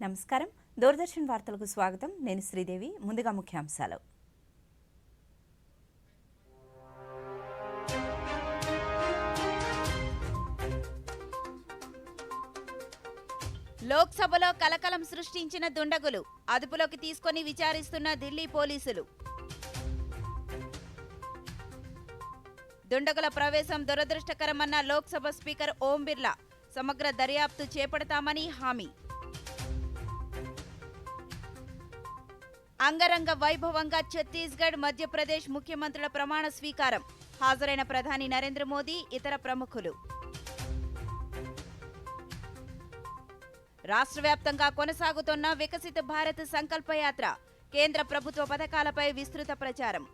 నమస్కారం దూరదర్శన్ వార్తలకు స్వాగతం నేను శ్రీదేవి ముందుగా ముఖ్యాంశాలు లోక్సభలో కలకలం సృష్టించిన దుండగులు అదుపులోకి తీసుకొని విచారిస్తున్న ఢిల్లీ పోలీసులు దుండగుల ప్రవేశం దురదృష్టకరమన్న లోక్సభ స్పీకర్ ఓం బిర్లా సమగ్ర దర్యాప్తు చేపడతామని హామీ అంగరంగ వైభవంగా ఛత్తీస్గఢ్ మధ్యప్రదేశ్ ముఖ్యమంత్రుల ప్రమాణ స్వీకారం హాజరైన ప్రధాని నరేంద్ర మోదీ ఇతర ప్రముఖులు రాష్ట్ర వ్యాప్తంగా కొనసాగుతున్న వికసిత భారత్ సంకల్పయాత్ర కేంద్ర ప్రభుత్వ పథకాలపై విస్తృత ప్రచారం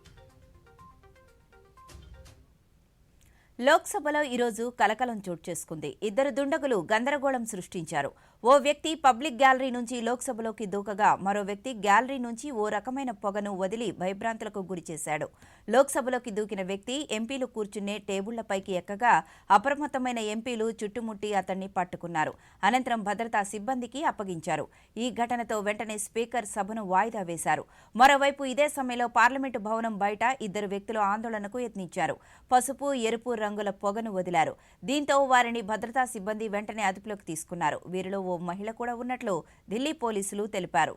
లోక్సభలో ఈరోజు కలకలం చోటు చేసుకుంది. ఇద్దరు దుండగులు గందరగోళం సృష్టించారు. ఓ వ్యక్తి పబ్లిక్ గ్యాలరీ నుంచి లోక్సభలోకి దూకగా మరో వ్యక్తి గ్యాలరీ నుంచి ఓ రకమైన పొగను వదిలి భయభ్రాంతులకు గురిచేశాడు. లోక్సభలోకి దూకిన వ్యక్తి ఎంపీలు కూర్చునే టేబుళ్లపైకి ఎక్కగా అప్రమత్తమైన ఎంపీలు చుట్టుముట్టి అతన్ని పట్టుకున్నారు. అనంతరం భద్రతా సిబ్బందికి అప్పగించారు. ఈ ఘటనతో వెంటనే స్పీకర్ సభను వాయిదా వేశారు. మరోవైపు ఇదే సమయంలో పార్లమెంటు భవనం బయట ఇద్దరు వ్యక్తులు ఆందోళనకు యత్నించారు. పసుపు ఎరుపు రంగుల పొగను వదిలారు. దీంతో వారిని భద్రతా సిబ్బంది వెంటనే అదుపులోకి తీసుకున్నారు. వీరిలో ఓ మహిళ కూడా ఉన్నట్లు ఢిల్లీ పోలీసులు తెలిపారు.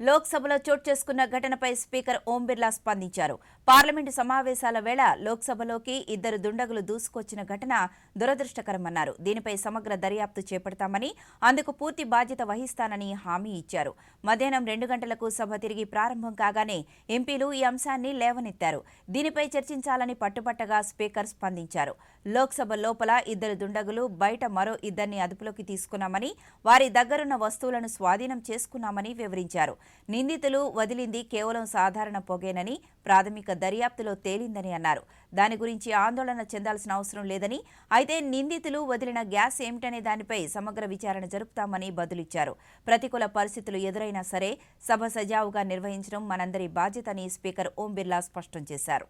లోక్సభలో చోటు చేసుకున్న ఘటనపై స్పీకర్ ఓం బిర్లా స్పందించారు. పార్లమెంటు సమావేశాల వేళ లోక్సభలోకి ఇద్దరు దుండగులు దూసుకొచ్చిన ఘటన దురదృష్టకరమన్నారు. దీనిపై సమగ్ర దర్యాప్తు చేపడతామని, అందుకు పూర్తి బాధ్యత వహిస్తానని హామీ ఇచ్చారు. మధ్యాహ్నం 2 గంటలకు సభ తిరిగి ప్రారంభం కాగానే ఎంపీలు ఈ అంశాన్ని లేవనెత్తారు. దీనిపై చర్చించాలని పట్టుబట్టగా స్పీకర్ స్పందించారు. లోక్సభ లోపల ఇద్దరు దుండగులు, బయట మరో ఇద్దరిని అదుపులోకి తీసుకున్నామని, వారి దగ్గరున్న వస్తువులను స్వాధీనం చేసుకున్నామని వివరించారు. నిందితులు వదిలింది కేవలం సాధారణ పొగేనని, ప్రాథమిక దర్యాప్తులో తేలిందని అన్నారు. దాని గురించి ఆందోళన చెందాల్సిన అవసరం లేదని, అయితే నిందితులు వదిలిన గ్యాస్ ఏమిటనే దానిపై సమగ్ర విచారణ జరుపుతామని బదులిచ్చారు. ప్రతికూల పరిస్థితులు ఎదురైనా సరే సభ సజావుగా నిర్వహించడం మనందరి బాధ్యతని స్పీకర్ ఓం బిర్లా స్పష్టం చేశారు.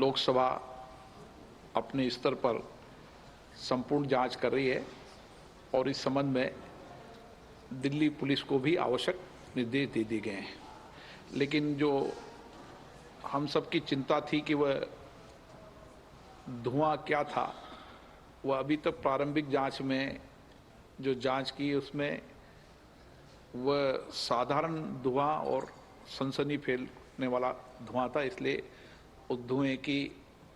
लोकसभा अपने स्तर पर संपूर्ण जांच कर रही है और इस संबंध में दिल्ली पुलिस को भी आवश्यक निर्देश दे दिए गए हैं। लेकिन जो हम सबकी चिंता थी कि वह धुआं क्या था, वह अभी तक प्रारंभिक जांच में जो जांच की उसमें वह साधारण धुआं और सनसनी फैलने वाला धुआं था, इसलिए उस धुएं की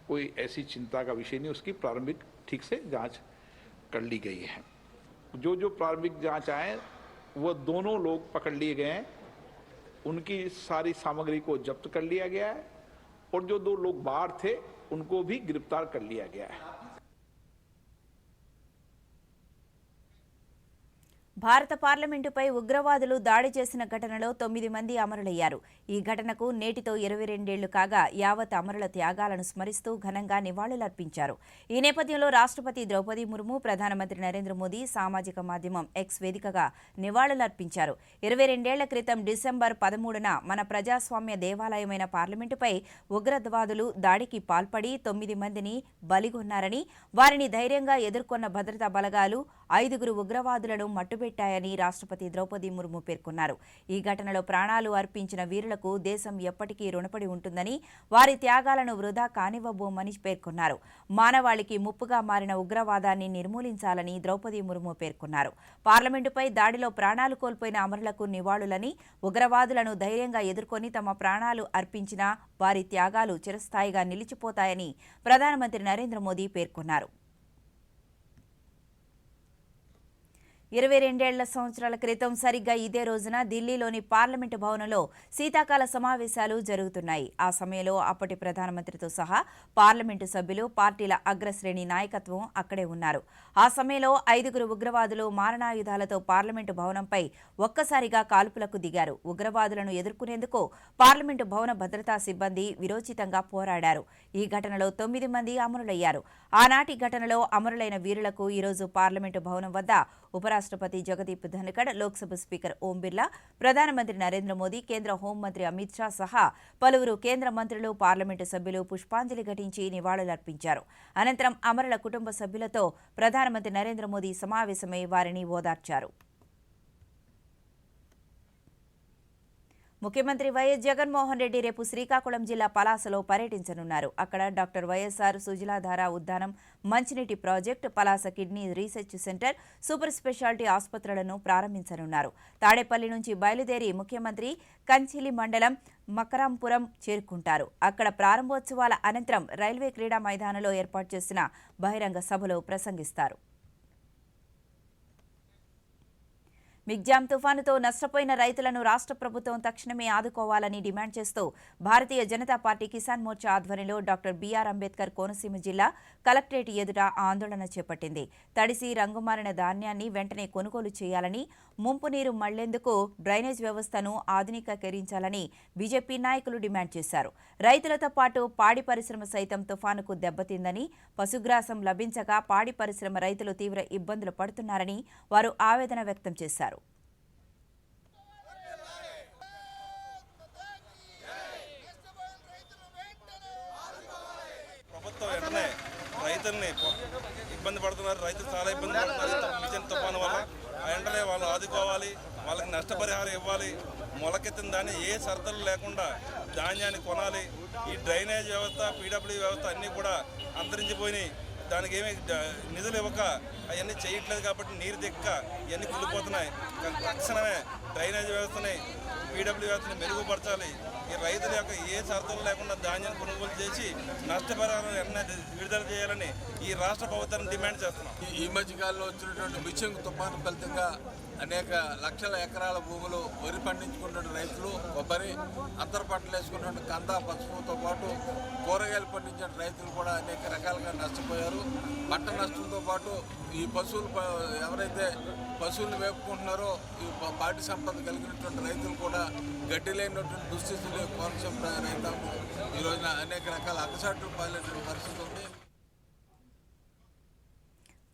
कोई ऐसी चिंता का विषय नहीं। उसकी प्रारंभिक ठीक से जांच कर ली गई है। जो प्रारंभिक जांच आए वह दोनों लोग पकड़ लिए गए हैं, उनकी सारी सामग्री को जब्त कर लिया गया है और जो 2 लोग बाहर थे उनको भी गिरफ्तार कर लिया गया है। భారత పార్లమెంటుపై ఉగ్రవాదులు దాడి చేసిన ఘటనలో 9 మంది అమరులయ్యారు. ఈ ఘటనకు నేటితో 22 ఏళ్లు కాగా యావత్ అమరుల త్యాగాలను స్మరిస్తూ ఘనంగా నివాళులర్పించారు. ఈ నేపథ్యంలో రాష్ట్రపతి ద్రౌపది ముర్ము, ప్రధానమంత్రి నరేంద్ర మోదీ సామాజిక మాధ్యమం ఎక్స్ వేదికగా నివాళులర్పించారు. 22 ఏళ్ల క్రితం డిసెంబర్ 13న మన ప్రజాస్వామ్య దేవాలయమైన పార్లమెంటుపై ఉగ్రవాదులు దాడికి పాల్పడి 9 మందిని బలిగొన్నారని, వారిని ధైర్యంగా ఎదుర్కొన్న భద్రతా బలగాలు 5 ఉగ్రవాదులను మట్టుబెట్టాయని రాష్ట్రపతి ద్రౌపది ముర్ము పేర్కొన్నారు. ఈ ఘటనలో ప్రాణాలు అర్పించిన వీరులకు దేశం ఎప్పటికీ రుణపడి ఉంటుందని, వారి త్యాగాలను వృధా కానివ్వబోమని పేర్కొన్నారు. మానవాళికి ముప్పుగా మారిన ఉగ్రవాదాన్ని నిర్మూలించాలని ద్రౌపది ముర్ము పేర్కొన్నారు. పార్లమెంటుపై దాడిలో ప్రాణాలు కోల్పోయిన అమరులకు నివాళులని, ఉగ్రవాదులను ధైర్యంగా ఎదుర్కొని తమ ప్రాణాలు అర్పించిన వారి త్యాగాలు చిరస్థాయిగా నిలిచిపోతాయని ప్రధానమంత్రి నరేంద్ర మోదీ పేర్కొన్నారు. 22 సంవత్సరాల క్రితం సరిగ్గా ఇదే రోజున ఢిల్లీలోని పార్లమెంటు భవనంలో శీతాకాల సమావేశాలు జరుగుతున్నాయి. ఆ సమయంలో అప్పటి ప్రధానమంత్రితో సహా పార్లమెంటు సభ్యులు, పార్టీల అగ్రశ్రేణి నాయకత్వం అక్కడే ఉన్నారు. ఆ సమయంలో 5 ఉగ్రవాదులు మారణాయుధాలతో పార్లమెంటు భవనంపై ఒక్కసారిగా కాల్పులకు దిగారు. ఉగ్రవాదులను ఎదుర్కొనేందుకు పార్లమెంటు భవన భద్రతా సిబ్బంది విరోచితంగా పోరాడారు. ఈ ఘటనలో 9 మంది అమరులయ్యారు. ఆనాటి ఘటనలో అమరులైన వీరులకు ఈరోజు పార్లమెంటు భవనం వద్ద ఉపరాష్ట్రపతి ఉపరాష్ట్రపతి జగదీప్ ధన్కడ్, లోక్సభ స్పీకర్ ఓం బిర్లా, ప్రధానమంత్రి నరేంద్ర మోదీ, కేంద్ర హోంమంత్రి అమిత్ షా సహా పలువురు కేంద్ర మంత్రులు, పార్లమెంటు సభ్యులు పుష్పాంజలి ఘటించి నివాళులర్పించారు. అనంతరం అమరుల కుటుంబ సభ్యులతో ప్రధానమంత్రి నరేంద్ర మోదీ సమావేశమై వారిని ఓదార్చారు. ముఖ్యమంత్రి వైఎస్ జగన్మోహన్ రెడ్డి రేపు శ్రీకాకుళం జిల్లా పలాసలో పర్యటించనున్నారు. అక్కడ డాక్టర్ వైఎస్ఆర్ సుజలాధార ఉద్యానం, మంచినీటి project, Palasa kidney research centre, super speciality ఆసుపత్రులను ప్రారంభించనున్నారు. తాడేపల్లి నుంచి బయలుదేరి ముఖ్యమంత్రి కంచిలి మండలం మకరాంపురం చేరుకుంటారు. అక్కడ ప్రారంభోత్సవాల అనంతరం రైల్వే క్రీడా మైదానంలో ఏర్పాటు చేసిన బహిరంగ సభలో ప్రసంగిస్తారు. మిగ్జామ్ తుఫానుతో నష్టపోయిన రైతులను రాష్ట్ర ప్రభుత్వం తక్షణమే ఆదుకోవాలని డిమాండ్ చేస్తూ భారతీయ జనతా పార్టీ కిసాన్ మోర్చా ఆధ్వర్యంలో డాక్టర్ బీఆర్ అంబేద్కర్ కోనసీమ జిల్లా కలెక్టరేట్ ఎదుట ఆందోళన చేపట్టింది. తడిసి రంగుమారిన ధాన్యాన్ని వెంటనే కొనుగోలు చేయాలని, ముంపు నీరు మళ్లేందుకు డ్రైనేజ్ వ్యవస్థను ఆధునికీకరించాలని బీజేపీ నాయకులు డిమాండ్ చేశారు. రైతులతో పాటు పాడి పరిశ్రమ సైతం తుఫానుకు దెబ్బతిందని, పశుగ్రాసం లభించక పాడి పరిశ్రమ రైతులు తీవ్ర ఇబ్బందులు పడుతున్నారని వారు ఆవేదన వ్యక్తం చేశారు. రైతుల్ని ఇబ్బంది పడుతున్నారు. రైతులు చాలా ఇబ్బంది పడుతున్నారు మిషన్ తుఫాను వల్ల. వెంటనే వాళ్ళు ఆదుకోవాలి, వాళ్ళకి నష్టపరిహారం ఇవ్వాలి. మొలకెత్తిన దాన్ని ఏ షరతులు లేకుండా ధాన్యాన్ని కొనాలి. ఈ డ్రైనేజ్ వ్యవస్థ, పీడబ్ల్యూ వ్యవస్థ అన్నీ కూడా అంతరించిపోయినాయి. దానికి ఏమీ నిధులు ఇవ్వక అవన్నీ చేయట్లేదు కాబట్టి నీరు దిక్క ఇవన్నీ కుళ్ళిపోతున్నాయి. తక్షణమే డ్రైనేజ్ వ్యవస్థని, పీడబ్ల్యూ వ్యవస్థని మెరుగుపరచాలి. ఈ రైతుల యొక్క ఏ షరతులు లేకుండా ధాన్యం కొనుగోలు చేసి నష్టపరిహారం వెంటనే విడుదల చేయాలని ఈ రాష్ట్ర ప్రభుత్వాన్ని డిమాండ్ చేస్తున్నాం. ఈ మధ్యకాలంలో వచ్చినటువంటి మిషన్ తుఫాను ఫలితంగా అనేక లక్షల ఎకరాల భూములు వరి పండించుకున్న రైతులు, కొబ్బరి, అంతర పంటలు వేసుకున్న కంద, పసుపుతో పాటు కూరగాయలు పండించిన రైతులు కూడా అనేక రకాలుగా నష్టపోయారు. పంట నష్టంతో పాటు ఈ పశువులు ఎవరైతే పశువులు వేపుకుంటున్నారో ఈ పాడి సంపద కలిగినటువంటి రైతులు కూడా గడ్డి లేనటువంటి దుస్థితులు కోనసీమ రైతాంగం ఈ రోజున అనేక రకాల అగసాట్లు పాలైన పరిస్థితి ఉంది.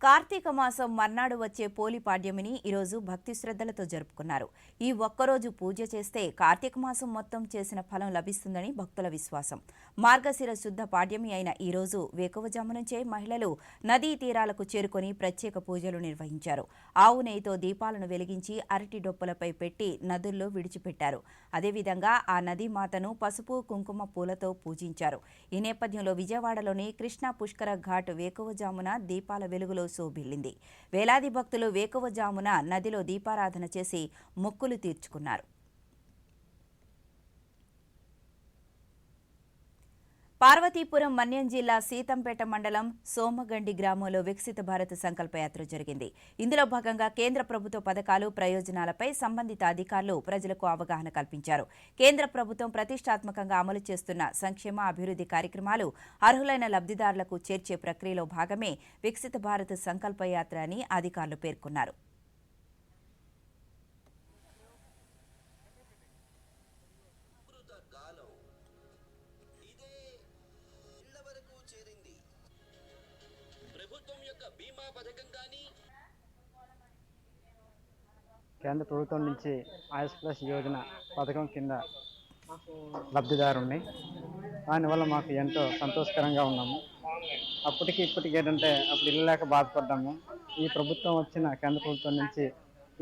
కార్తీక మాసం మర్నాడు వచ్చే పోలి పాడ్యమిని ఈరోజు భక్తి శ్రద్ధలతో జరుపుకున్నారు. ఈ ఒక్కరోజు పూజ చేస్తే కార్తీక మాసం మొత్తం చేసిన ఫలం లభిస్తుందని భక్తుల విశ్వాసం. మార్గశిర శుద్ధ పాడ్యమి అయిన ఈరోజు వేకువజాము నుంచే మహిళలు నదీ తీరాలకు చేరుకొని ప్రత్యేక పూజలు నిర్వహించారు. ఆవు నెయ్యితో దీపాలను వెలిగించి అరటి డొప్పలపై పెట్టి నదుల్లో విడిచిపెట్టారు. అదేవిధంగా ఆ నదీ మాతను పసుపు, కుంకుమ పూలతో పూజించారు. ఈ నేపథ్యంలో విజయవాడలోని కృష్ణా పుష్కర ఘాట్ వేకువజామున దీపాల వెలుగులో శోభిల్లింది. వేలాది భక్తులు వేకువజామున నదిలో దీపారాధన చేసి మొక్కులు తీర్చుకున్నారు. పార్వతీపురం మన్యం జిల్లా సీతంపేట మండలం సోమగండి గ్రామంలో వికసిత భారత్ సంకల్పయాత్ర జరిగింది. ఇందులో భాగంగా కేంద్ర ప్రభుత్వ పథకాలు, ప్రయోజనాలపై సంబంధిత అధికారులు ప్రజలకు అవగాహన కల్పించారు. కేంద్ర ప్రభుత్వం ప్రతిష్టాత్మకంగా అమలు చేస్తున్న సంక్షేమ, అభివృద్ధి కార్యక్రమాలు అర్హులైన లబ్ధిదారులకు చేర్చే ప్రక్రియలో భాగమే వికసిత భారత్ సంకల్పయాత్ర అని అధికారులు పేర్కొన్నారు. కేంద్ర ప్రభుత్వం నుంచి ఆయుష్ ప్లస్ యోజన పథకం కింద లబ్ధిదారుణ్ణి. దానివల్ల మాకు ఎంతో సంతోషకరంగా ఉన్నాము. అప్పటికి ఇప్పటికి ఏంటంటే అప్పుడు ఇల్లు లేక బాధపడ్డాము. ఈ ప్రభుత్వం వచ్చిన కేంద్ర ప్రభుత్వం నుంచి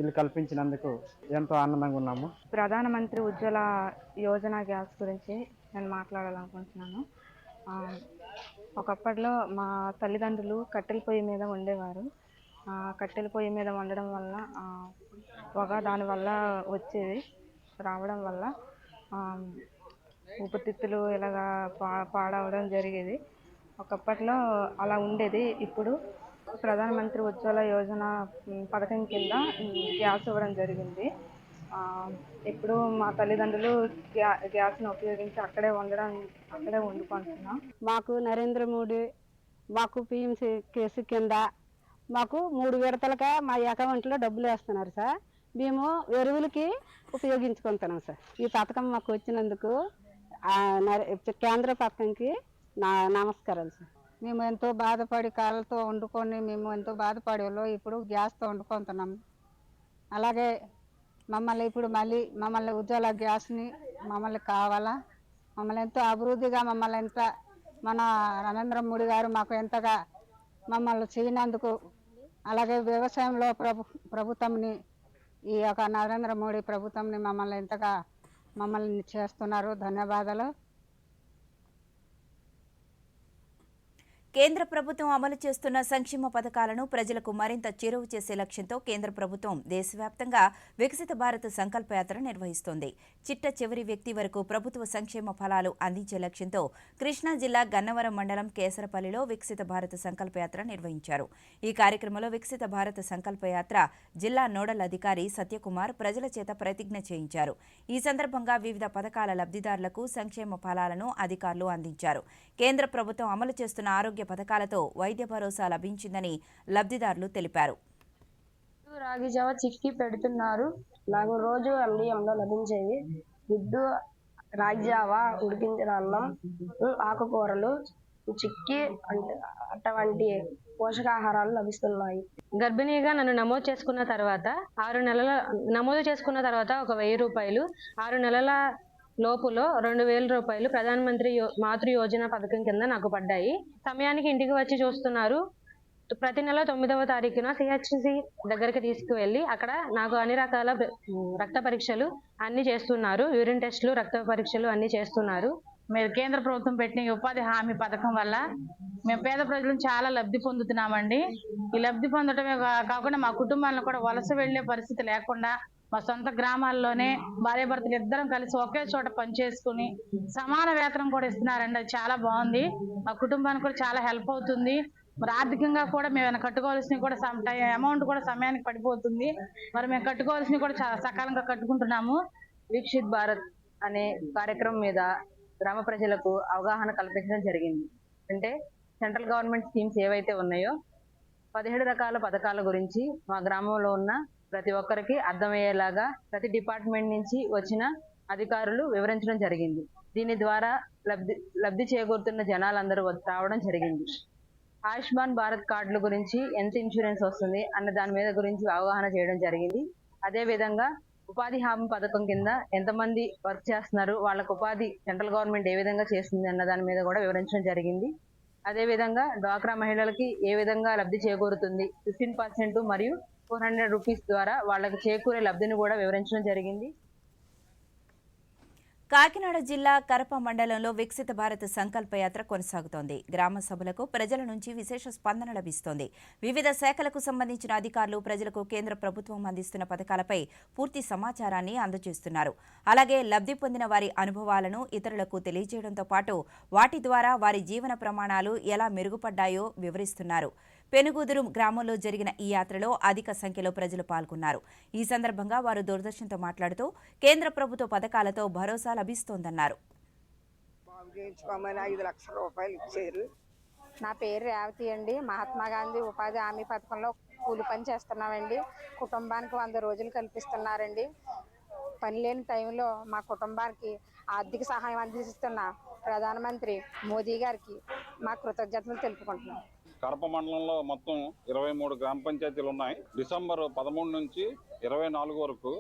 ఇల్లు కల్పించినందుకు ఎంతో ఆనందంగా ఉన్నాము. ప్రధానమంత్రి ఉజ్వల యోజన గ్యాస్ గురించి నేను మాట్లాడాలనుకుంటున్నాను. ఒకప్పట్లో మా తల్లిదండ్రులు కట్టెల పొయ్యి మీద ఉండేవారు. కట్టెల పొయ్యి మీద వండడం వల్ల పొగ దానివల్ల వచ్చేది, రావడం వల్ల ఊపిరితిత్తులు ఇలాగా పాడవడం జరిగేది. ఒకప్పట్లో అలా ఉండేది. ఇప్పుడు ప్రధానమంత్రి ఉజ్వల యోజన పథకం కింద గ్యాస్ ఇవ్వడం జరిగింది. ఇప్పుడు మా తల్లిదండ్రులు గ్యాస్ను ఉపయోగించి అక్కడే వండుకుంటున్నాం. మాకు నరేంద్ర మోడీ మాకు పిఎంసి కేసు కింద మాకు 3 విడతలుగా మా అకౌంట్లో డబ్బులు వేస్తున్నారు సార్. మేము ఎరువులకి ఉపయోగించుకుంటున్నాం సార్. ఈ పథకం మాకు వచ్చినందుకు కేంద్ర పథకంకి నమస్కారాలు సార్. మేము ఎంతో బాధపడి కాళ్ళతో వండుకొని మేము ఎంతో బాధపడేవాళ్ళం. ఇప్పుడు గ్యాస్తో వండుకుంటున్నాం. అలాగే మమ్మల్ని ఇప్పుడు మమ్మల్ని ఉజ్వల గ్యాస్ని మమ్మల్ని కావాలా, మమ్మల్ని ఎంతో అభివృద్ధిగా మన నరేంద్ర మోడీ గారు మాకు ఎంతగా మమ్మల్ని చేయనందుకు, అలాగే వ్యవసాయంలో ప్రభుత్వంని ఈ యొక్క నరేంద్ర మోడీ ప్రభుత్వంని మమ్మల్ని చేస్తున్నారు. ధన్యవాదాలు. కేంద్ర ప్రభుత్వం అమలు చేస్తున్న సంక్షేమ పథకాలను ప్రజలకు మరింత చేరువ చేసే లక్ష్యంతో కేంద్ర ప్రభుత్వం దేశవ్యాప్తంగా వికసిత భారత్ సంకల్పయాత్ర నిర్వహిస్తోంది. చిట్ట చివరి వ్యక్తి వరకు ప్రభుత్వ సంక్షేమ ఫలాలు అందించే లక్ష్యంతో కృష్ణా జిల్లా గన్నవరం మండలం కేసరపల్లిలో వికసిత భారత్ సంకల్పయాత్ర నిర్వహించారు. ఈ కార్యక్రమంలో వికసిత భారత్ సంకల్పయాత్ర జిల్లా నోడల్ అధికారి సత్యకుమార్ ప్రజల చేత ప్రతిజ్ఞ చేయించారు. ఈ సందర్భంగా వివిధ పథకాల లబ్ధిదారులకు సంక్షేమ ఫలాలను అధికారులు అందించారు. కేంద్ర ప్రభుత్వం అమలు చేస్తున్న ఆరోగ్య పథకాలతో వైద్య భరోసా లభించిందని లబ్ధిదారులు తెలిపారు. రాగి జావ చిక్కి పెడుతున్నారు. నాకు రోజు MDMలో లభించేవి గుడ్డు, రాగి జావ, ఉడికించిన అన్నం, ఆకుకూరలు, చిక్కి అటువంటి పోషకాహారాలు లభిస్తున్నాయి. గర్భిణీగా నన్ను నమోదు చేసుకున్న తర్వాత 6 నెలల ఒక 1000 రూపాయలు, 6 నెలల లోపులో 2000 రూపాయలు ప్రధానమంత్రి మాతృ యోజన పథకం కింద నాకు పడ్డాయి. సమయానికి ఇంటికి వచ్చి చూస్తున్నారు. ప్రతి నెల 9వ తారీఖున CHC దగ్గరికి తీసుకువెళ్ళి అక్కడ నాకు అన్ని రకాల రక్త పరీక్షలు అన్ని చేస్తున్నారు. యూరిన్ టెస్టులు, రక్త పరీక్షలు అన్ని చేస్తున్నారు. మీరు కేంద్ర ప్రభుత్వం పెట్టిన ఉపాధి హామీ పథకం వల్ల మేము పేద ప్రజలను చాలా లబ్ధి పొందుతున్నామండి. ఈ లబ్ధి పొందడమే కాకుండా మా కుటుంబాలను కూడా వలస వెళ్లే పరిస్థితి లేకుండా మా సొంత గ్రామాల్లోనే భార్యాభర్తలు ఇద్దరం కలిసి ఒకే చోట పనిచేసుకుని సమాన వేతనం కూడా ఇస్తున్నారండి. అది చాలా బాగుంది. మా కుటుంబానికి కూడా చాలా హెల్ప్ అవుతుంది. మరి ఆర్థికంగా కూడా మేము కట్టుకోవాల్సినవి కూడా అమౌంట్ కూడా సమయానికి పడిపోతుంది. మరి మేము కట్టుకోవాల్సినవి కూడా చాలా సకాలంగా కట్టుకుంటున్నాము. వికసిత్ భారత్ అనే కార్యక్రమం మీద గ్రామ ప్రజలకు అవగాహన కల్పించడం జరిగింది. అంటే సెంట్రల్ గవర్నమెంట్ స్కీమ్స్ ఏవైతే ఉన్నాయో 17 రకాల పథకాల గురించి మా గ్రామంలో ఉన్న ప్రతి ఒక్కరికి అర్థమయ్యేలాగా ప్రతి డిపార్ట్మెంట్ నుంచి వచ్చిన అధికారులు వివరించడం జరిగింది. దీని ద్వారా లబ్ధి చేకూరుతున్న జనాలందరూ రావడం జరిగింది. ఆయుష్మాన్ భారత్ కార్డుల గురించి ఎంత ఇన్సూరెన్స్ వస్తుంది అన్న దాని మీద గురించి అవగాహన చేయడం జరిగింది. అదేవిధంగా ఉపాధి హామీ పథకం కింద ఎంతమంది వర్క్ చేస్తున్నారు, వాళ్ళకు ఉపాధి సెంట్రల్ గవర్నమెంట్ ఏ విధంగా చేస్తుంది అన్న దాని మీద కూడా వివరించడం జరిగింది. అదేవిధంగా డ్వాక్రా మహిళలకి ఏ విధంగా లబ్ధి చేకూరుతుంది, 15% మరియు 400 రూపీస్ ద్వారా వాళ్ళకి చేకూరే లబ్ధిని కూడా వివరించడం జరిగింది. కాకినాడ జిల్లా కరప మండలంలో వికసిత భారత్ సంకల్పయాత్ర కొనసాగుతోంది. గ్రామ సభలకు ప్రజల నుంచి విశేష స్పందన లభిస్తోంది. వివిధ శాఖలకు సంబంధించిన అధికారులు ప్రజలకు కేంద్ర ప్రభుత్వం అందిస్తున్న పథకాలపై పూర్తి సమాచారాన్ని అందజేస్తున్నారు. అలాగే లబ్ధి పొందిన వారి అనుభవాలను ఇతరులకు తెలియజేయడంతో పాటు వాటి ద్వారా వారి జీవన ప్రమాణాలు ఎలా మెరుగుపడ్డాయో వివరిస్తున్నారు. పెనుగుదురు గ్రామంలో జరిగిన ఈ యాత్రలో అధిక సంఖ్యలో ప్రజలు పాల్గొన్నారు. ఈ సందర్భంగా వారు దూరదర్శన్తో మాట్లాడుతూ కేంద్ర ప్రభుత్వ పథకాలతో భరోసా లభిస్తోందన్నారు. 5 లక్షల రూపాయలు ఇచ్చారు. నా పేరు రేవతి అండి. మహాత్మా గాంధీ ఉపాధి హామీ పథకంలో కూలి పని చేస్తున్నామండి. కుటుంబానికి 100 రోజులు కల్పిస్తున్నారండి. పని లేని టైంలో మా కుటుంబానికి ఆర్థిక సహాయం అందిస్తున్న ప్రధానమంత్రి మోదీ గారికి మా కృతజ్ఞతలు తెలుపుకుంటున్నాం. కరప మండలంలో మొత్తం 23 గ్రామ పంచాయతీలు ఉన్నాయి. డిసెంబర్ 13 నుంచి 24 వరకు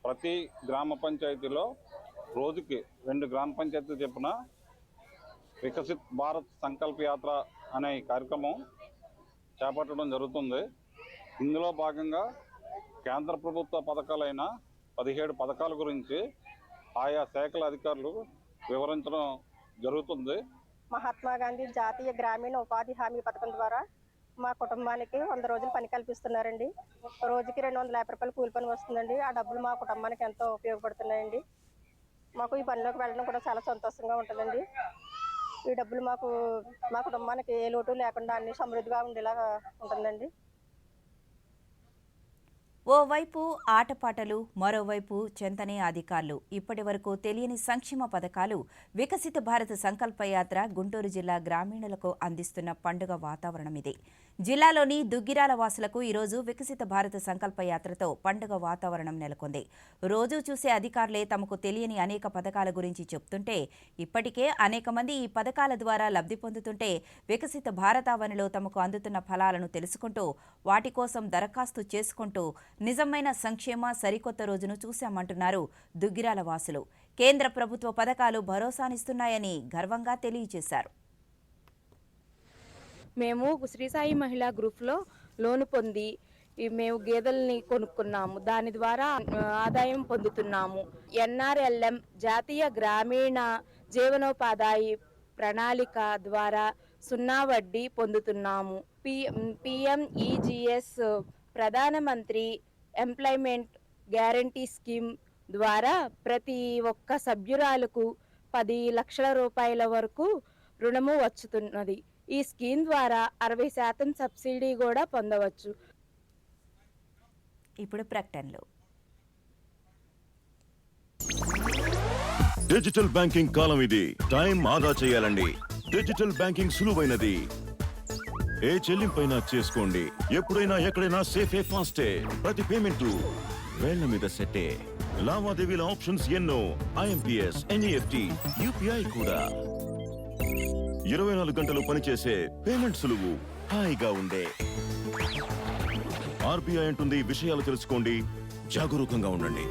ప్రతి గ్రామ పంచాయతీలో రోజుకి 2 గ్రామ పంచాయతీలు చొప్పున వికసిత్ భారత్ సంకల్ప యాత్ర అనే కార్యక్రమం చేపట్టడం జరుగుతుంది. ఇందులో భాగంగా కేంద్ర ప్రభుత్వ పథకాలైన 17 పథకాల గురించి ఆయా శాఖల అధికారులు వివరించడం జరుగుతుంది. మహాత్మా గాంధీ జాతీయ గ్రామీణ ఉపాధి హామీ పథకం ద్వారా మా కుటుంబానికి 100 రోజులు పని కల్పిస్తున్నారండి. రోజుకి 250 రూపాయలు కూలి పని వస్తుందండి. ఆ డబ్బులు మా కుటుంబానికి ఎంతో ఉపయోగపడుతున్నాయండి. మాకు ఈ పనిలోకి వెళ్ళడం కూడా చాలా సంతోషంగా ఉంటుందండి. ఈ డబ్బులు మా కుటుంబానికి ఏ లోటు లేకుండా అన్ని సమృద్ధిగా ఉండేలాగా ఉంటుందండి. ఓవైపు ఆటపాటలు, మరోవైపు చెంతనే అధికారులు. ఇప్పటి వరకు తెలియని సంక్షేమ పథకాలు వికసిత భారత్ సంకల్పయాత్ర గుంటూరు జిల్లా గ్రామీణులకు అందిస్తున్న పండుగ వాతావరణం ఇది. జిల్లాలోని దుగ్గిరాల వాసులకు ఈరోజు వికసిత భారత సంకల్ప యాత్రతో పండుగ వాతావరణం నెలకొంది. రోజూ చూసే అధికారులే తమకు తెలియని అనేక పథకాల గురించి చెప్తుంటే, ఇప్పటికే అనేక మంది ఈ పథకాల ద్వారా లబ్ధి పొందుతుంటే, వికసిత భారతావనిలో తమకు అందుతున్న ఫలాలను తెలుసుకుంటూ, వాటి కోసం దరఖాస్తు చేసుకుంటూ నిజమైన సంక్షేమ సరికొత్త రోజును చూశామంటున్నారు దుగ్గిరాల వాసులు. కేంద్ర ప్రభుత్వ పథకాలు భరోసానిస్తున్నాయని గర్వంగా తెలియజేశారు. మేము శ్రీ సాయి మహిళా గ్రూప్లో లోను పొంది మేము గేదెల్ని కొనుక్కున్నాము. దాని ద్వారా ఆదాయం పొందుతున్నాము. NRLM జాతీయ గ్రామీణ జీవనోపాధి ప్రణాళిక ద్వారా 0 వడ్డీ పొందుతున్నాము. PMEGS ప్రధానమంత్రి ఎంప్లాయ్మెంట్ గ్యారంటీ స్కీమ్ ద్వారా ప్రతి ఒక్క సభ్యురాలకు 10 లక్షల రూపాయల వరకు రుణము వచ్చుతున్నది. ఈ స్కీమ్ ద్వారా 60% సబ్సిడీ కూడా పొందవచ్చు. ఇప్పుడు ప్రకటనలు. డిజిటల్ బ్యాంకింగ్ కాలం ఇది. టైం ఆదా చేయాలండి. Digital banking సులువైనది. ఏ చెల్లింపైనా చేసుకోండి. ఎప్పుడైనా ఎక్కడైనా సేఫే ఫాస్టే. ప్రతి పేమెంట్ వేళ్ల మీద సెట్టే. లావాదేవీల ఆప్షన్స్ ఎన్నో. IMPS, NEFT, UPI కూడా. 24 గంటలు పనిచేసే పేమెంట్ సులువు, హాయిగా ఉండే. RBI అంటుంది, విషయాలు తెలుసుకోండి, జాగరూకంగా ఉండండి.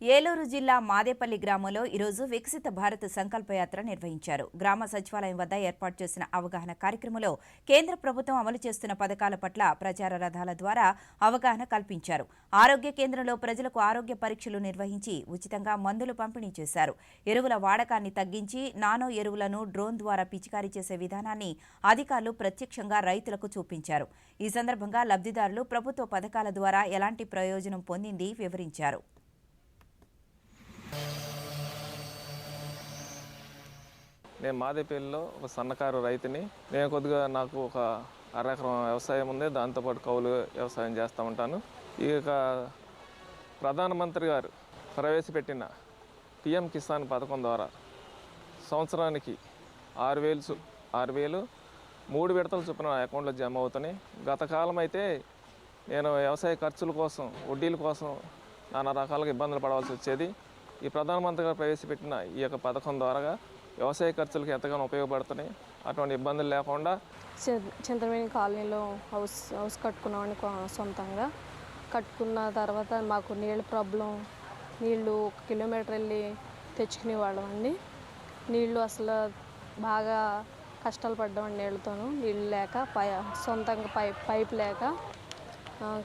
ఏలూరు జిల్లా మాదేపల్లి గ్రామంలో ఈరోజు వికసిత భారత్ సంకల్పయాత్ర నిర్వహించారు. గ్రామ సచివాలయం వద్ద ఏర్పాటు చేసిన అవగాహన కార్యక్రమంలో కేంద్ర ప్రభుత్వం అమలు చేస్తున్న పథకాల పట్ల ప్రచార రథాల ద్వారా అవగాహన కల్పించారు. ఆరోగ్య కేంద్రంలో ప్రజలకు ఆరోగ్య పరీక్షలు నిర్వహించి ఉచితంగా మందులు పంపిణీ చేశారు. ఎరువుల వాడకాన్ని తగ్గించి నానో ఎరువులను డ్రోన్ ద్వారా పిచికారీ చేసే విధానాన్ని అధికారులు ప్రత్యక్షంగా రైతులకు చూపించారు. ఈ సందర్భంగా లబ్ధిదారులు ప్రభుత్వ పథకాల ద్వారా ఎలాంటి ప్రయోజనం పొందింది వివరించారు. నేను మాదేపల్లిలో ఒక సన్నకారు రైతుని. నేను కొద్దిగా నాకు ఒక 1/2 ఎకరం వ్యవసాయం ఉంది. దాంతోపాటు కౌలు వ్యవసాయం చేస్తూ ఉంటాను. ఇక ప్రధానమంత్రి గారు ప్రవేశపెట్టిన PM కిసాన్ పథకం ద్వారా సంవత్సరానికి 6,000 3 విడతల చొప్పున అకౌంట్లో జమ అవుతున్నాయి. గత కాలం అయితే నేను వ్యవసాయ ఖర్చుల కోసం, వడ్డీల కోసం నానా రకాలుగా ఇబ్బందులు పడవలసి వచ్చేది. ఈ ప్రధానమంత్రి గారు ప్రవేశపెట్టిన ఈ యొక్క పథకం ద్వారా వ్యవసాయ ఖర్చులకు ఎంతగానో ఉపయోగపడుతున్నాయి. అటువంటి ఇబ్బందులు లేకుండా చింతమనేని కాలనీలో హౌస్ కట్టుకున్నామని సొంతంగా కట్టుకున్న తర్వాత మాకు నీళ్ళ ప్రాబ్లం. నీళ్ళు 1 కిలోమీటర్ వెళ్ళి తెచ్చుకునేవాళ్ళం అండి. నీళ్ళు అసలు బాగా కష్టాలు పడ్డామండి. నీళ్ళు లేక సొంతంగా పైప్ లేక.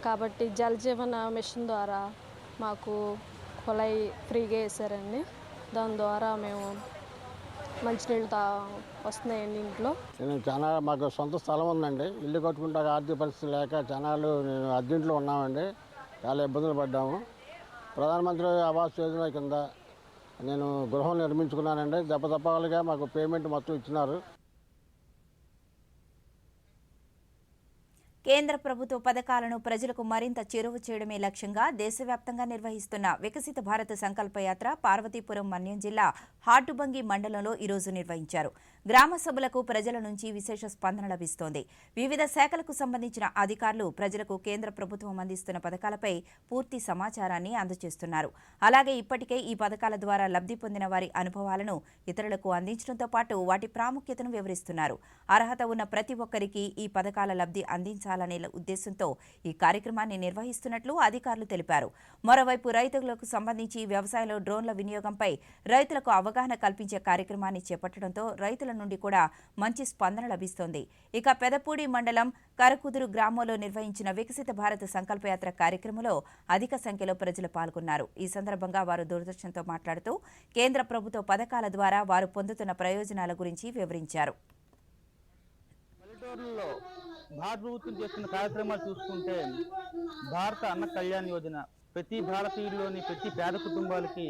కాబట్టి జలజీవన మిషన్ ద్వారా మాకు కుళాయి ఫ్రీగా వేసారండి. దాని ద్వారా మేము మంచినీళ్ళు వస్తున్నాయండి ఇంట్లో. చాలా మాకు సొంత స్థలం ఉందండి. ఇల్లు కట్టుకుంటా ఆర్థిక పరిస్థితి లేక జనాలు అద్దెంట్లో ఉన్నామండి. చాలా ఇబ్బందులు పడ్డాము. ప్రధానమంత్రి ఆవాస్ యోజన కింద నేను గృహం నిర్మించుకున్నానండి. దెబ్బతప్పలుగా మాకు పేమెంట్ మొత్తం ఇచ్చినారు. కేంద్ర ప్రభుత్వ పథకాలను ప్రజలకు మరింత చేరువ చేయడమే లక్ష్యంగా దేశవ్యాప్తంగా నిర్వహిస్తున్న వికసిత భారత సంకల్పయాత్ర పార్వతీపురం మన్యం జిల్లా హాటుబంగి మండలంలో ఈరోజు నిర్వహించారు. గ్రామ సభలకు ప్రజల నుంచి విశేష స్పందన లభిస్తోంది. వివిధ శాఖలకు సంబంధించిన అధికారులు ప్రజలకు కేంద్ర ప్రభుత్వం అందిస్తున్న పథకాలపై పూర్తి సమాచారాన్ని అందజేస్తున్నారు. అలాగే ఇప్పటికే ఈ పథకాల ద్వారా లబ్ధి పొందిన వారి అనుభవాలను ఇతరులకు అందించడంతో పాటు వాటి ప్రాముఖ్యతను వివరిస్తున్నారు. అర్హత ఉన్న ప్రతి ఒక్కరికి ఈ పథకాల లబ్ధి అందించాలనే ఉద్దేశంతో ఈ కార్యక్రమాన్ని నిర్వహిస్తున్నట్లు అధికారులు తెలిపారు. మరోవైపు రైతులకు సంబంధించి వ్యవసాయంలో డ్రోన్ల వినియోగంపై రైతులకు అవగాహన కల్పించే కార్యక్రమాన్ని చేపట్టడంతో రైతుల నుండి కూడా మంచి స్పందన లభిస్తోంది. ఇక పెదపూడి మండలం కరకుదురు గ్రామంలో నిర్వహించిన వికసిత భారత సంకల్పయాత్ర కార్యక్రమంలో అధిక సంఖ్యలో ప్రజలు పాల్గొన్నారు. ఈ సందర్భంగా వారు దూరదర్శన్తో మాట్లాడుతూ కేంద్ర ప్రభుత్వ పథకాల ద్వారా వారు పొందుతున్న ప్రయోజనాల గురించి వివరించారు. భారత ప్రభుత్వం చేస్తున్న కార్యక్రమాలు చూసుకుంటే భారత అన్న కళ్యాణ్ యోజన ప్రతి భారతీయుల్లోని ప్రతి పేద కుటుంబాలకి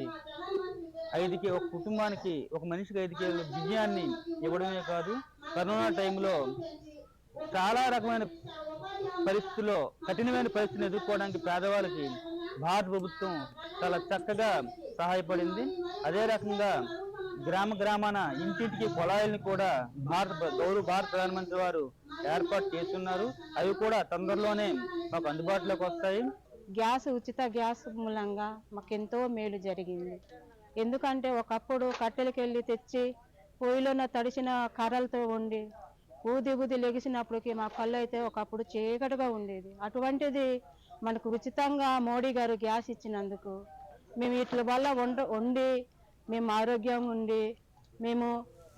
ఒక కుటుంబానికి ఒక మనిషికి 5 కిలోల బియ్యాన్ని ఇవ్వడమే కాదు, కరోనా టైంలో చాలా రకమైన పరిస్థితుల్లో కఠినమైన పరిస్థితిని ఎదుర్కోవడానికి పేదవాళ్ళకి భారత ప్రభుత్వం చాలా చక్కగా సహాయపడింది. అదే రకంగా గ్రామ గ్రామాన ఇంటింటికి కుళాయిల్ని కూడా గౌరవ భారత ప్రధానమంత్రి వారు ఏర్పాటు చేస్తున్నారు. అవి కూడా తొందరలోనే మాకు అందుబాటులోకి వస్తాయి. ఉచిత గ్యాస్ మూలంగా మాకెంతో మేలు జరిగింది. ఎందుకంటే ఒకప్పుడు కట్టెలకి వెళ్ళి తెచ్చి పొయ్యిలోన తడిసిన కర్రలతో ఉండి ఊది లెగిసినప్పటికీ మా కళ్ళు అయితే ఒకప్పుడు చీకటిగా ఉండేది. అటువంటిది మనకు ఉచితంగా మోడీ గారు గ్యాస్ ఇచ్చినందుకు మేము వీటి వల్ల వండి మేము ఆరోగ్యంగా ఉండి మేము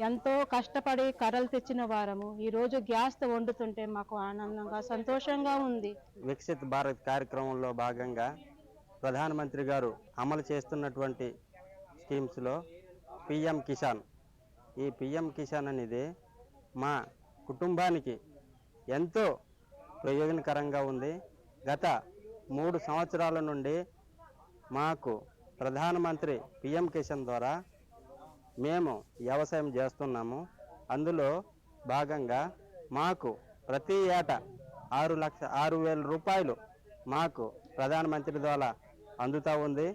ఎంతో కష్టపడి కర్రలు తెచ్చిన వారము ఈరోజు గ్యాస్తో వండుతుంటే మాకు ఆనందంగా సంతోషంగా ఉంది. వికసిత్ భారత్ కార్యక్రమంలో భాగంగా ప్రధానమంత్రి గారు అమలు చేస్తున్నటువంటి స్కీమ్స్లో పిఎం కిసాన్, ఈ పిఎం కిసాన్ అనేది మా కుటుంబానికి ఎంతో ప్రయోజనకరంగా ఉంది. గత 3 సంవత్సరాల నుండి మాకు ప్రధానమంత్రి పిఎం కిసాన్ ద్వారా మేము వ్యవసాయం చేస్తున్నాము. అందులో భాగంగా మాకు ప్రతి ఏటా 6,00,000 రూపాయలు మాకు ప్రధానమంత్రి ద్వారా అందుతూ ఉంది.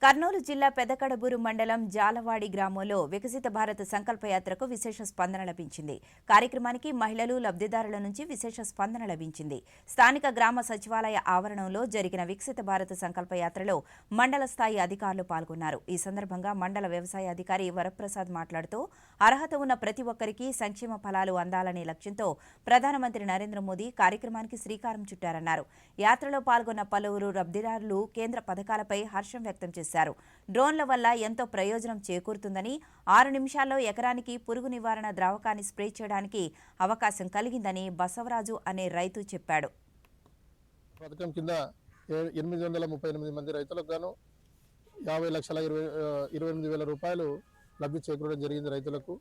కర్నూలు జిల్లా పెదకడబూరు మండలం జాలవాడి గ్రామంలో వికసిత భారత్ సంకల్పయాత్రకు విశేష స్పందన లభించింది. కార్యక్రమానికి మహిళలు, లబ్ధిదారుల నుంచి విశేష స్పందన లభించింది. స్థానిక గ్రామ సచివాలయ ఆవరణంలో జరిగిన వికసిత భారత్ సంకల్పయాత్రలో మండల స్థాయి అధికారులు పాల్గొన్నారు. ఈ సందర్భంగా మండల వ్యవసాయ అధికారి వరప్రసాద్ మాట్లాడుతూ అర్హత ఉన్న ప్రతి ఒక్కరికి సంక్షేమ ఫలాలు అందాలనే లక్ష్యంతో ప్రధానమంత్రి నరేంద్ర మోదీ కార్యక్రమానికి శ్రీకారం చుట్టారన్నారు. యాత్రలో పాల్గొన్న పలువురు లబ్ధిదారులు కేంద్ర పథకాలపై హర్షం వ్యక్తం చేశారు. డ్రోన్ల వల్ల ఎంతో ప్రయోజనం చేకూరుతుందని, 6 నిమిషాల్లో ఎకరానికి పురుగు నివారణ ద్రావకాన్ని స్ప్రే చేయడానికి అవకాశం కలిగిందని బసవరాజు అనే రైతు చెప్పాడు. పథకం కింద 838 మంది రైతులకు గాను 50,28,000 రూపాయలు లబ్ధి చేకూరడం జరిగింది రైతులకు.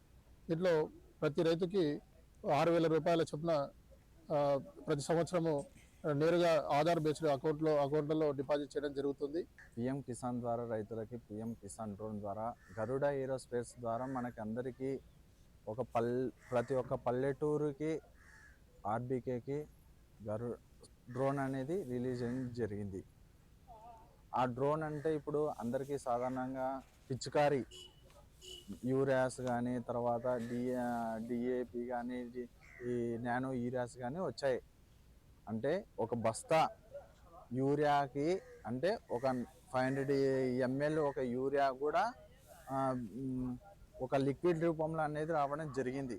దీంట్లో ప్రతి రైతుకి 6,000 రూపాయల చొప్పున ప్రతి సంవత్సరము నేరుగా ఆధార్ బేస్డ్ అకౌంట్లలో డిపాజిట్ చేయడం జరుగుతుంది. పిఎం కిసాన్ ద్వారా రైతులకి పిఎం కిసాన్ డ్రోన్ ద్వారా గరుడ ఏరోస్పేస్ ద్వారా మనకి అందరికీ ప్రతి ఒక్క పల్లెటూరుకి ఆర్బీకేకి డ్రోన్ అనేది రిలీజ్ అయ్యి జరిగింది. ఆ డ్రోన్ అంటే ఇప్పుడు అందరికీ సాధారణంగా పిచికారీ యూరియాస్ కానీ, తర్వాత డిఏపి కానీ, ఈ నానో యూరియాస్ కానీ వచ్చాయి. అంటే ఒక బస్తా యూరియాకి అంటే ఒక 500 ml ఒక యూరియా కూడా ఒక లిక్విడ్ రూపంలో అనేది రావడం జరిగింది.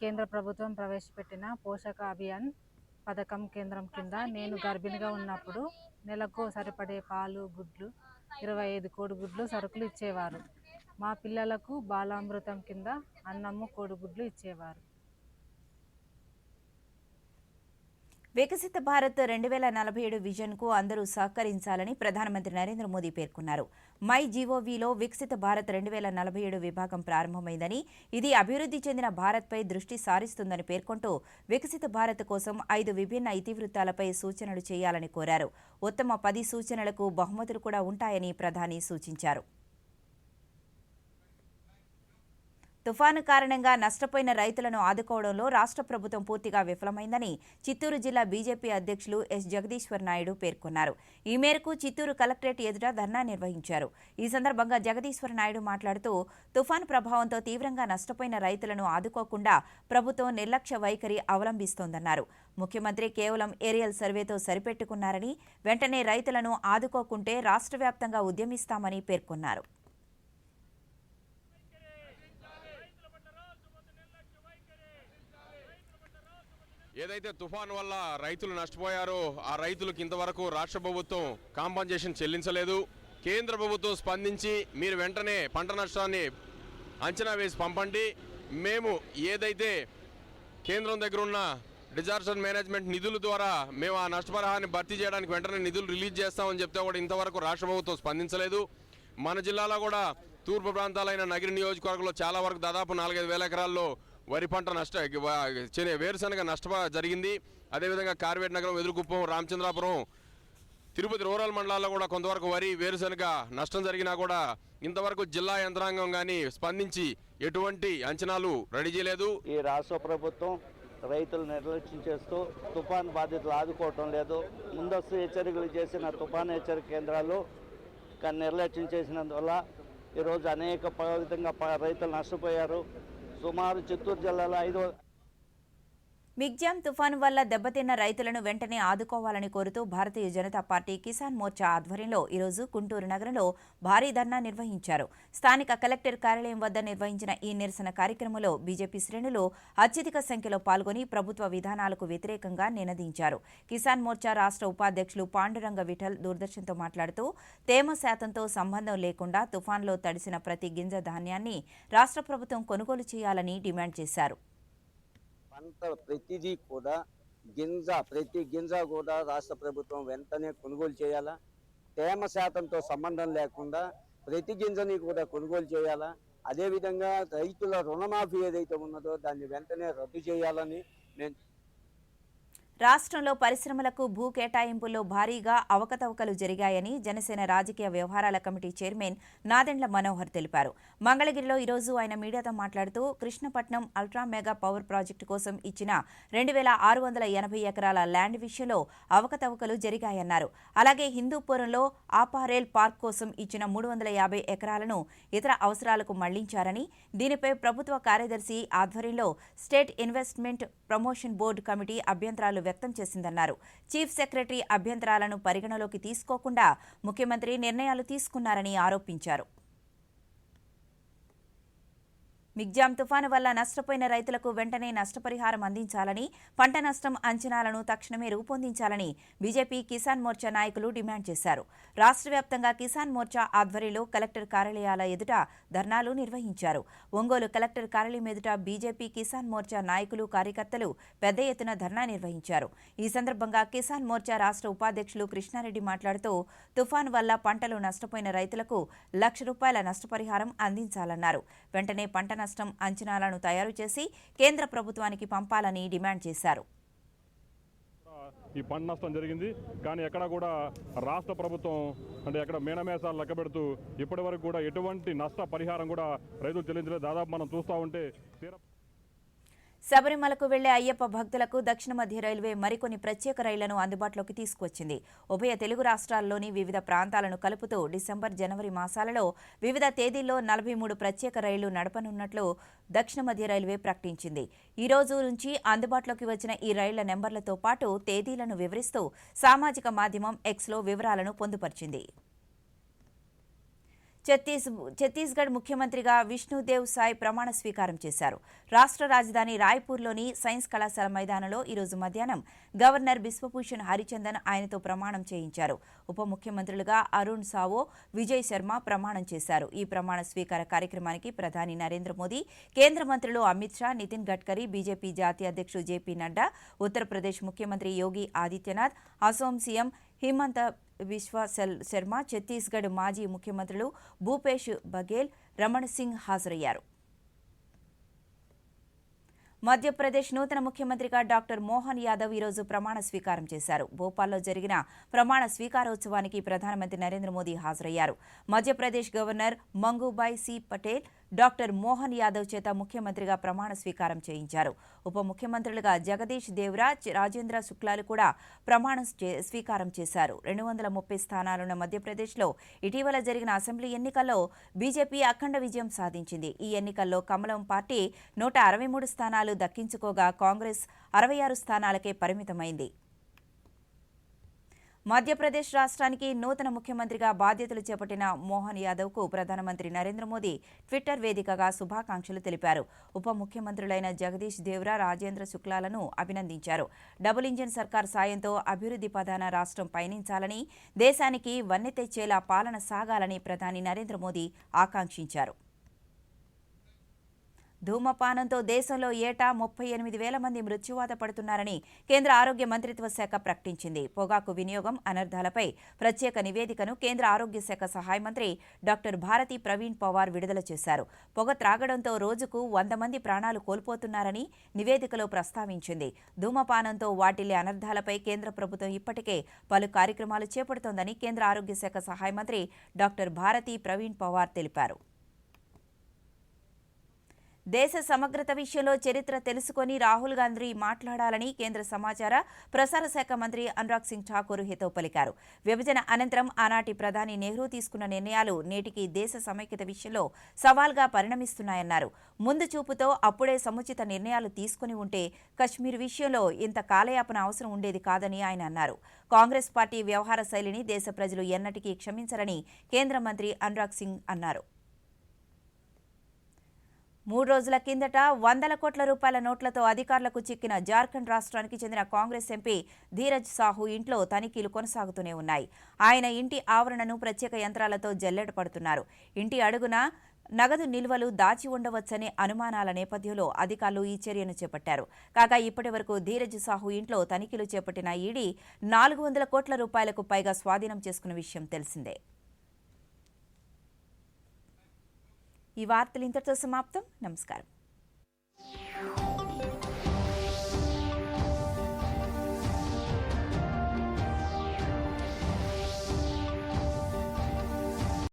కేంద్ర ప్రభుత్వం ప్రవేశపెట్టిన పోషక అభియాన్ పథకం కేంద్రం కింద నేను గర్భిణిగా ఉన్నప్పుడు నెలకు సరిపడే పాలు, గుడ్లు 25 కోడిగుడ్లు సరుకులు ఇచ్చేవారు. మా పిల్లలకు బాలామృతం కింద అన్నము, కోడిగుడ్లు ఇచ్చేవారు. వికసిత భారత్ 2047 విజన్కు అందరూ సహకరించాలని ప్రధానమంత్రి నరేంద్ర మోదీ పేర్కొన్నారు. మై జీఓవీలో వికసిత భారత్ 2047 విభాగం ప్రారంభమైందని, ఇది అభివృద్ధి చెందిన భారత్పై దృష్టి సారిస్తుందని పేర్కొంటూ వికసిత భారత్ కోసం 5 విభిన్న ఇతివృత్తాలపై సూచనలు చేయాలని కోరారు. ఉత్తమ 10 సూచనలకు బహుమతులు కూడా ఉంటాయని ప్రధాని సూచించారు. తుఫాను కారణంగా నష్టపోయిన రైతులను ఆదుకోవడంలో రాష్ట్ర ప్రభుత్వం పూర్తిగా విఫలమైందని చిత్తూరు జిల్లా బీజేపీ అధ్యక్షులు ఎస్ జగదీశ్వర్ నాయుడు పేర్కొన్నారు. ఈ మేరకు చిత్తూరు కలెక్టరేట్ ఎదుట ధర్నా నిర్వహించారు. ఈ సందర్భంగా జగదీశ్వర్ నాయుడు మాట్లాడుతూ తుఫాను ప్రభావంతో తీవ్రంగా నష్టపోయిన రైతులను ఆదుకోకుండా ప్రభుత్వం నిర్లక్ష్య వైఖరి అవలంబిస్తోందన్నారు. ముఖ్యమంత్రి కేవలం ఏరియల్ సర్వేతో సరిపెట్టుకున్నారని, వెంటనే రైతులను ఆదుకోకుంటే రాష్ట్ర వ్యాప్తంగా ఉద్యమిస్తామని పేర్కొన్నారు. ఏదైతే తుఫాను వల్ల రైతులు నష్టపోయారో ఆ రైతులకు ఇంతవరకు రాష్ట్ర ప్రభుత్వం కాంపన్సేషన్ చెల్లించలేదు. కేంద్ర ప్రభుత్వం స్పందించి మీరు వెంటనే పంట నష్టాన్ని అంచనా వేసి పంపండి, మేము ఏదైతే కేంద్రం దగ్గర ఉన్న డిజాస్టర్ మేనేజ్మెంట్ నిధుల ద్వారా మేము ఆ నష్టపరిహారాన్ని భర్తీ చేయడానికి వెంటనే నిధులు రిలీజ్ చేస్తామని చెప్తే కూడా ఇంతవరకు రాష్ట్ర ప్రభుత్వం స్పందించలేదు. మన జిల్లాలో కూడా తూర్పు ప్రాంతాలైన నగిరి నియోజకవర్గంలో చాలా వరకు దాదాపు 4-5 వేల ఎకరాల్లో వరి పంట వేరుశనగ జరిగింది. అదేవిధంగా కార్వేట్ నగరం, ఎదురుకుప్పం, రామచంద్రాపురం, తిరుపతి రూరల్ మండలాల్లో కూడా కొంతవరకు వరి, వేరుశనగ నష్టం జరిగినా కూడా ఇంతవరకు జిల్లా యంత్రాంగం కానీ స్పందించి ఎటువంటి అంచనాలు రెడీ చేయలేదు. ఈ రాష్ట్ర ప్రభుత్వం రైతులు నిర్లక్ష్యం చేస్తూ తుఫాను బాధితులు ఆదుకోవటం లేదు. ముందస్తు హెచ్చరికలు చేసిన తుఫాను హెచ్చరిక కేంద్రాలు నిర్లక్ష్యం చేసినందువల్ల ఈరోజు అనేక విధంగా రైతులు నష్టపోయారు. సుమారు చిత్తూరు జిల్లాలో మిగ్జాం తుఫాను వల్ల దెబ్బతిన్న రైతులను వెంటనే ఆదుకోవాలని కోరుతూ భారతీయ జనతా పార్టీ కిసాన్ మోర్చా ఆధ్వర్యంలో ఈరోజు గుంటూరు నగరంలో భారీ ధర్నా నిర్వహించారు. స్థానిక కలెక్టర్ కార్యాలయం వద్ద నిర్వహించిన ఈ నిరసన కార్యక్రమంలో బీజేపీ శ్రేణులు అత్యధిక సంఖ్యలో పాల్గొని ప్రభుత్వ విధానాలకు వ్యతిరేకంగా నినదించారు. కిసాన్ మోర్చా రాష్ట్ర ఉపాధ్యక్షులు పాండురంగ విఠల్ దూరదర్శన్తో మాట్లాడుతూ తేమ శాతంతో సంబంధం లేకుండా తుఫాన్లో తడిసిన ప్రతి గింజ ధాన్యాన్ని రాష్ట్ర ప్రభుత్వం కొనుగోలు చేయాలని డిమాండ్ చేశారు. పంట ప్రతిదీ కూడా ప్రతి గింజ కూడా రాష్ట్ర ప్రభుత్వం వెంటనే కొనుగోలు చేయాలా. తేమ శాతంతో సంబంధం లేకుండా ప్రతి గింజని కూడా కొనుగోలు చేయాలా. అదేవిధంగా రైతుల రుణమాఫీ ఏదైతే ఉన్నదో దాన్ని వెంటనే రద్దు చేయాలని నేను రాష్ట్రంలో పరిశ్రమలకు భూ కేటాయింపుల్లో భారీగా అవకతవకలు జరిగాయని జనసేన రాజకీయ వ్యవహారాల కమిటీ చైర్మన్ నాదెండ్ల మనోహర్ తెలిపారు. మంగళగిరిలో ఈరోజు ఆయన మీడియాతో మాట్లాడుతూ Krishnapatnam ultra mega power project కోసం ఇచ్చిన 2680 ఎకరాల ల్యాండ్ విషయంలో అవకతవకలు జరిగాయన్నారు. అలాగే హిందూపురంలో ఆపారేల్ పార్క్ కోసం ఇచ్చిన 350 ఎకరాలను ఇతర అవసరాలకు మళ్లించారని, దీనిపై ప్రభుత్వ కార్యదర్శి ఆధ్వర్యంలో state investment promotion board committee అభ్యంతరాలు వ్యక్తం చేసిందన్నారు. చీఫ్ సెక్రటరీ అభ్యంతరాలను పరిగణలోకి తీసుకోకుండా ముఖ్యమంత్రి నిర్ణయాలు తీసుకున్నారని ఆరోపించారు. మిగ్జాం తుఫాను వల్ల నష్టపోయిన రైతులకు వెంటనే నష్టపరిహారం అందించాలని, పంట నష్టం అంచనాలను తక్షణమే రూపొందించాలని బీజేపీ కిసాన్ మోర్చా నాయకులు డిమాండ్ చేశారు. రాష్ట్ర వ్యాప్తంగా కిసాన్ మోర్చా ఆధ్వర్యంలో కలెక్టర్ కార్యాలయాల ఎదుట ధర్నాలు నిర్వహించారు. ఒంగోలు కలెక్టర్ కార్యాలయం ఎదుట బీజేపీ కిసాన్ మోర్చా నాయకులు, కార్యకర్తలు పెద్ద ఎత్తున ధర్నా నిర్వహించారు. ఈ సందర్భంగా కిసాన్ మోర్చా రాష్ట్ర ఉపాధ్యక్షులు కృష్ణారెడ్డి మాట్లాడుతూ తుఫాను వల్ల పంటలు నష్టపోయిన రైతులకు ₹1,00,000 నష్టపరిహారం అందించాలన్నారు. వెంటనే పంట నష్టం అంచనాలను తయారు చేసి కేంద్ర ప్రభుత్వానికి పంపాలని డిమాండ్ చేశారు. ఈ పంట నష్టం జరిగింది, కానీ ఎక్కడ కూడా రాష్ట్ర ప్రభుత్వం ఎక్కడ మేనమేసాలు లెక్క పెడుతూ ఇప్పటి వరకు కూడా ఎటువంటి నష్ట పరిహారం కూడా రైతులు చెల్లించలేదు. దాదాపు మనం చూస్తూ ఉంటే శబరిమలకు వెళ్లే అయ్యప్ప భక్తులకు దక్షిణ మధ్య రైల్వే మరికొన్ని ప్రత్యేక రైళ్లను అందుబాటులోకి తీసుకొచ్చింది. ఉభయ తెలుగు రాష్ట్రాల్లోని వివిధ ప్రాంతాలను కలుపుతూ డిసెంబర్, జనవరి మాసాలలో వివిధ తేదీల్లో 43 ప్రత్యేక రైళ్లు నడపనున్నట్లు దక్షిణ మధ్య రైల్వే ప్రకటించింది. ఈ రోజు నుంచి అందుబాటులోకి వచ్చిన ఈ రైళ్ల నెంబర్లతో పాటు తేదీలను వివరిస్తూ సామాజిక మాధ్యమం ఎక్స్లో వివరాలను పొందుపరిచింది. ఛత్తీస్గఢ్ ముఖ్యమంత్రిగా విష్ణుదేవ్ సాయ్ ప్రమాణ స్వీకారం చేశారు. రాష్ట్ర రాజధాని రాయ్పూర్లోని సైన్స్ కళాశాల మైదానంలో ఈరోజు మధ్యాహ్నం గవర్నర్ బిశ్వభూషణ్ హరిచందన్ ఆయనతో ప్రమాణం చేయించారు. ఉప ముఖ్యమంత్రులుగా అరుణ్ సావో, విజయ్ శర్మ ప్రమాణం చేశారు. ఈ ప్రమాణ స్వీకార కార్యక్రమానికి ప్రధాని నరేంద్ర మోదీ, కేంద్ర మంత్రులు అమిత్ షా, నితిన్ గడ్కరీ, బీజేపీ జాతీయ అధ్యక్షుడు జేపీ నడ్డా, ఉత్తరప్రదేశ్ ముఖ్యమంత్రి యోగి ఆదిత్యనాథ్, అసోం సీఎం హిమంత బిశ్వ శర్మ, ఛత్తీస్గఢ్ మాజీ ముఖ్యమంత్రులు భూపేష్ బఘేల్, రమణ్ సింగ్ హాజరయ్యారు. మధ్యప్రదేశ్ నూతన ముఖ్యమంత్రిగా డాక్టర్ మోహన్ యాదవ్ ఈరోజు ప్రమాణ స్వీకారం చేశారు. భోపాల్లో జరిగిన ప్రమాణ స్వీకారోత్సవానికి ప్రధానమంత్రి నరేంద్ర మోదీ హాజరయ్యారు. Madhya Pradesh governor Mangubhai C Patel doctor Mohan Yadav చేత ముఖ్యమంత్రిగా ప్రమాణ స్వీకారం చేయించారు. ఉప ముఖ్యమంత్రులుగా జగదీష్ దేవ్రా, రాజేంద్ర శుక్లాలు కూడా ప్రమాణ స్వీకారం చేశారు. 230 స్థానాలున్న మధ్యప్రదేశ్లో ఇటీవల జరిగిన అసెంబ్లీ ఎన్నికల్లో బీజేపీ అఖండ విజయం సాధించింది. ఈ ఎన్నికల్లో కమలం పార్టీ 163 స్థానాలు దక్కించుకోగా కాంగ్రెస్ 66 స్థానాలకే పరిమితమైంది. మధ్యప్రదేశ్ రాష్ట్రానికి నూతన ముఖ్యమంత్రిగా బాధ్యతలు చేపట్టిన మోహన్ యాదవ్కు ప్రధానమంత్రి నరేంద్ర మోదీ ట్విట్టర్ వేదికగా శుభాకాంక్షలు తెలిపారు. ఉప ముఖ్యమంత్రులైన జగదీష్ దేవ్రా, రాజేంద్ర శుక్లాలను అభినందించారు. డబుల్ ఇంజిన్ సర్కార్ సాయంతో అభివృద్ధి పథాన రాష్ట్రం పయనించాలని, దేశానికి వన్నె తెచ్చేలా పాలన సాగాలని ప్రధాని నరేంద్ర మోదీ ఆకాంక్షించారు. ధూమపానంతో దేశంలో ఏటా 38,000 మంది మృత్యువాత పడుతున్నారని కేంద్ర ఆరోగ్య మంత్రిత్వ శాఖ ప్రకటించింది. పొగాకు వినియోగం అనర్థాలపై ప్రత్యేక నివేదికను కేంద్ర ఆరోగ్య శాఖ సహాయ మంత్రి డాక్టర్ భారతి ప్రవీణ్ పవార్ విడుదల చేశారు. పొగ త్రాగడంతో రోజుకు 100 మంది ప్రాణాలు కోల్పోతున్నారని నివేదికలో ప్రస్తావించింది. ధూమపానంతో వాటిల్లే అనర్థాలపై కేంద్ర ప్రభుత్వం ఇప్పటికే పలు కార్యక్రమాలు చేపడుతోందని కేంద్ర ఆరోగ్య శాఖ సహాయ మంత్రి డాక్టర్ భారతి ప్రవీణ్ పవార్ తెలిపారు. దేశ సమగ్రత విషయంలో చరిత్ర తెలుసుకొని రాహుల్ గాంధీ మాట్లాడాలని కేంద్ర సమాచార ప్రసార శాఖ మంత్రి అనురాగ్ సింగ్ ఠాకూర్ హితవు పలికారు. విభజన అనంతరం ఆనాటి ప్రధాని నెహ్రూ తీసుకున్న నిర్ణయాలు నేటికి దేశ సమైక్యత విషయంలో సవాల్గా పరిణమిస్తున్నాయన్నారు. ముందు చూపుతో అప్పుడే సముచిత నిర్ణయాలు తీసుకుని ఉంటే కశ్మీర్ విషయంలో ఇంత కాలయాపన అవసరం ఉండేది కాదని ఆయన అన్నారు. కాంగ్రెస్ పార్టీ వ్యవహార శైలిని దేశ ప్రజలు ఎన్నటికీ క్షమించరని కేంద్ర మంత్రి అనురాగ్ సింగ్ అన్నారు. 3 రోజుల కిందట 100 కోట్ల రూపాయల నోట్లతో అధికారులకు చిక్కిన జార్ఖండ్ రాష్ట్రానికి చెందిన కాంగ్రెస్ ఎంపీ ధీరజ్ సాహు ఇంట్లో తనిఖీలు కొనసాగుతూనే ఉన్నాయి. ఆయన ఇంటి ఆవరణను ప్రత్యేక యంత్రాలతో జల్లెడ పడుతున్నారు. ఇంటి అడుగున నగదు నిల్వలు దాచి ఉండవచ్చనే అనుమానాల నేపథ్యంలో అధికారులు ఈ చర్యను చేపట్టారు. కాగా ఇప్పటి వరకు ధీరజ్ సాహు ఇంట్లో తనిఖీలు చేపట్టిన ఈడీ 400 కోట్ల రూపాయలకు పైగా స్వాధీనం చేసుకున్న విషయం తెలిసిందే. ఈ వార్తలు ఇంతటితో సమాప్తం. నమస్కారం.